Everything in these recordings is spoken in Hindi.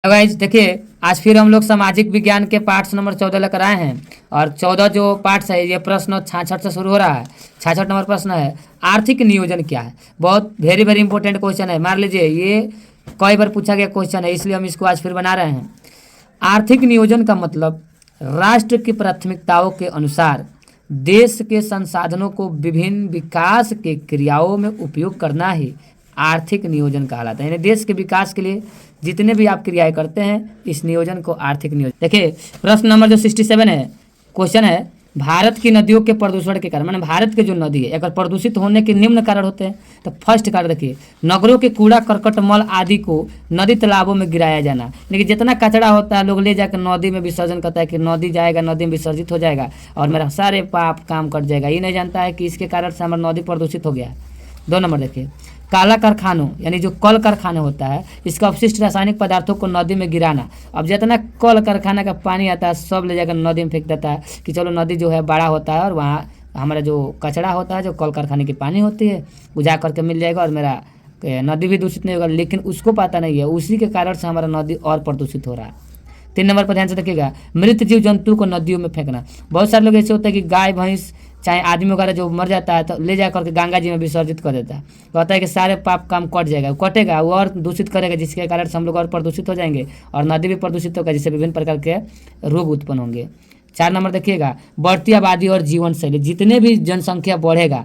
तो गाइस देखिए, आज फिर हम लोग सामाजिक विज्ञान के पार्ट्स नंबर 14 लेकर आए हैं। और 14 जो पार्ट्स है ये प्रश्न 66 से शुरू हो रहा है। 66 नंबर प्रश्न है, आर्थिक नियोजन क्या है। बहुत वेरी वेरी इंपॉर्टेंट क्वेश्चन है, मान लीजिए ये कई बार पूछा गया क्वेश्चन है, इसलिए हम इसको आज फिर बना रहे हैं। आर्थिक नियोजन का मतलब राष्ट्र की प्राथमिकताओं के अनुसार देश के संसाधनों को विभिन्न विकास के क्रियाओं में उपयोग करना ही आर्थिक नियोजन कहलाता है। यानी देश के विकास के लिए जितने भी आप क्रियाएं करते हैं, इस नियोजन को आर्थिक नियोजन। देखिए प्रश्न नंबर जो 67 है, क्वेश्चन है भारत की नदियों के प्रदूषण के कारण, माने भारत के जो नदी है अगर प्रदूषित होने के निम्न कारण होते हैं। तो फर्स्ट कारण देखिए, नगरों के कूड़ा करकट मल आदि को नदी तालाबों में गिराया जाना। लेकिन जितना कचरा होता है लोग ले जाकर नदी में विसर्जन करता है कि नदी जाएगा, नदी में विसर्जित हो जाएगा और मेरा सारे पाप काम कट जाएगा। ये नहीं जानता है कि इसके कारण से हमारा नदी प्रदूषित हो गया है। 2 नंबर देखिए, काला कारखानों यानी जो कल कारखाना होता है, इसका अपशिष्ट रासायनिक पदार्थों को नदी में गिराना। अब जितना कल कारखाना का पानी आता है सब ले जाकर नदी में फेंक देता है कि चलो नदी जो है बड़ा होता है और वहाँ हमारा जो कचरा होता है, जो कल कारखाने की पानी होती है, वो जा करके मिल जाएगा और मेरा नदी भी दूषित नहीं होगा। लेकिन उसको पता नहीं है, उसी के कारण से हमारा नदी और प्रदूषित हो रहा है। 3 नंबर पर ध्यान से देखिएगा, मृत जीव जंतु को नदियों में फेंकना। बहुत सारे लोग ऐसे होते हैं कि गाय भैंस चाहे आदमी वगैरह जो मर जाता है तो ले जा करके गंगा जी में विसर्जित कर देता है। कहता है कि सारे पाप काम कट जाएगा, कटेगा वो और दूषित करेगा, जिसके कारण से हम लोग और प्रदूषित हो जाएंगे और नदी भी प्रदूषित होगा, जिससे विभिन्न प्रकार के रोग उत्पन्न होंगे। 4 नंबर देखिएगा, बढ़ती आबादी और जीवन शैली। जितने भी जनसंख्या बढ़ेगा,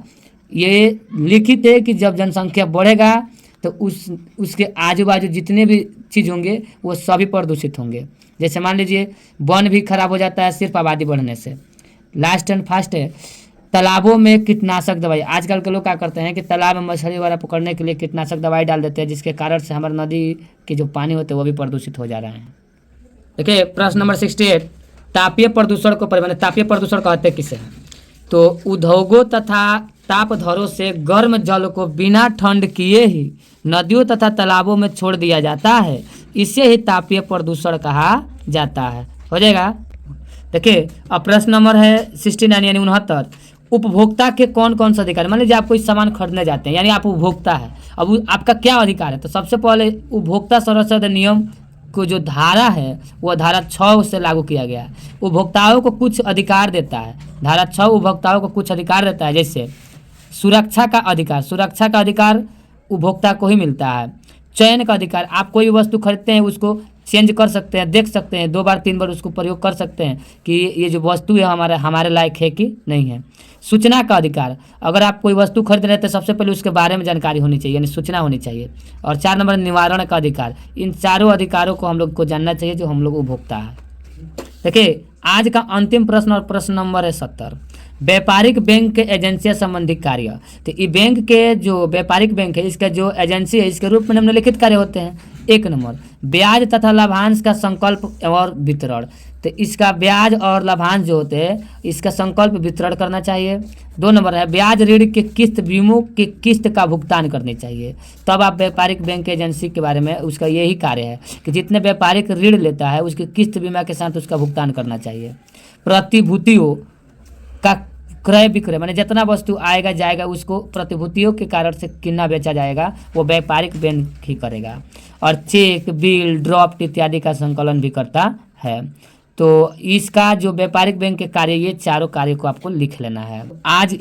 ये लिखित है कि जब जनसंख्या बढ़ेगा तो उसके आजू बाजू जितने भी चीज़ होंगे वो सभी प्रदूषित होंगे। जैसे मान लीजिए वन भी खराब हो जाता है सिर्फ आबादी बढ़ने से। लास्ट एंड फास्ट है, तालाबों में कीटनाशक दवाई। आजकल के लोग क्या करते हैं कि तालाब में मछली वगैरह पकड़ने के लिए कीटनाशक दवाई डाल देते हैं, जिसके कारण से हमारे नदी के जो पानी होते हैं वो भी प्रदूषित हो जा रहे हैं। देखिए प्रश्न नंबर 68, तापीय प्रदूषण को परिभाषित। तापीय प्रदूषण कहते किसे हैं? तो उद्योगों तथा तापधरों से गर्म जल को बिना ठंड किए ही नदियों तथा तालाबों में छोड़ दिया जाता है, इसे ही तापीय प्रदूषण कहा जाता है। हो जाएगा। देखिए अब प्रश्न नंबर है 69 यानी 69, उपभोक्ता के कौन कौन से अधिकार। मान लीजिए आप कोई सामान खरीदने जाते हैं, यानी आप उपभोक्ता है। अब आपका क्या अधिकार है? तो सबसे पहले उपभोक्ता संरक्षण अधिनियम को जो धारा है वो धारा 6 से लागू किया गया है। उपभोक्ताओं को कुछ अधिकार देता है। धारा 6 उपभोक्ताओं को कुछ अधिकार देता है, जैसे सुरक्षा का अधिकार। सुरक्षा का अधिकार उपभोक्ता को ही मिलता है। चयन का अधिकार, आप कोई भी वस्तु खरीदते हैं उसको चेंज कर सकते हैं, देख सकते हैं, 2 बार 3 बार उसको प्रयोग कर सकते हैं कि ये जो वस्तु है हमारे लायक है कि नहीं है। सूचना का अधिकार, अगर आप कोई वस्तु खरीद रहे हैं तो सबसे पहले उसके बारे में जानकारी होनी चाहिए, यानी सूचना होनी चाहिए। और 4 नंबर निवारण का अधिकार। इन चारों अधिकारों को हम लोग को जानना चाहिए जो हम लोग उपभोक्ता है। देखिए आज का अंतिम प्रश्न और प्रश्न नंबर है 70, व्यापारिक बैंक के एजेंसियां संबंधी कार्य। तो ये बैंक के जो व्यापारिक बैंक है इसका जो एजेंसी है इसके रूप में निम्नलिखित कार्य होते हैं। 1 नंबर, ब्याज तथा लाभांश का संकल्प और वितरण। तो इसका ब्याज और लाभांश जो होते हैं इसका संकल्प वितरण करना चाहिए। 2 नंबर है, ब्याज ऋण के किस्त बीमों के किस्त का भुगतान करनी चाहिए। तब आप व्यापारिक बैंक एजेंसी के बारे में उसका यही कार्य है कि जितने व्यापारिक ऋण लेता है उसके किस्त बीमा के साथ उसका भुगतान करना चाहिए। प्रतिभूतियों का क्रय विक्रय, माने जितना वस्तु आएगा जाएगा उसको प्रतिभूतियों के कारण से कितना बेचा जाएगा वो व्यापारिक बैंक ही करेगा। और चेक, बिल, ड्राफ्ट इत्यादि का संकलन भी करता है। तो इसका जो व्यापारिक बैंक के कार्य, ये चारों कार्य को आपको लिख लेना है। आज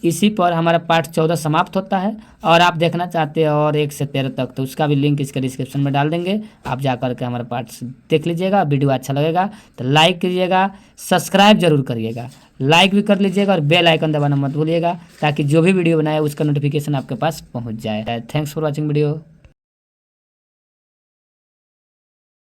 इसी पर हमारा पार्ट 14 समाप्त होता है। और आप देखना चाहते हैं और 1 से 13 तक, तो उसका भी लिंक इसके डिस्क्रिप्शन में डाल देंगे, आप जा करके हमारा पार्ट देख लीजिएगा। वीडियो अच्छा लगेगा तो लाइक कीजिएगा, सब्सक्राइब जरूर करिएगा, लाइक भी कर लीजिएगा और बेल आइकन दबाना मत भूलिएगा, ताकि जो भी वीडियो बनाए उसका नोटिफिकेशन आपके पास पहुँच जाए। Thanks for watching video.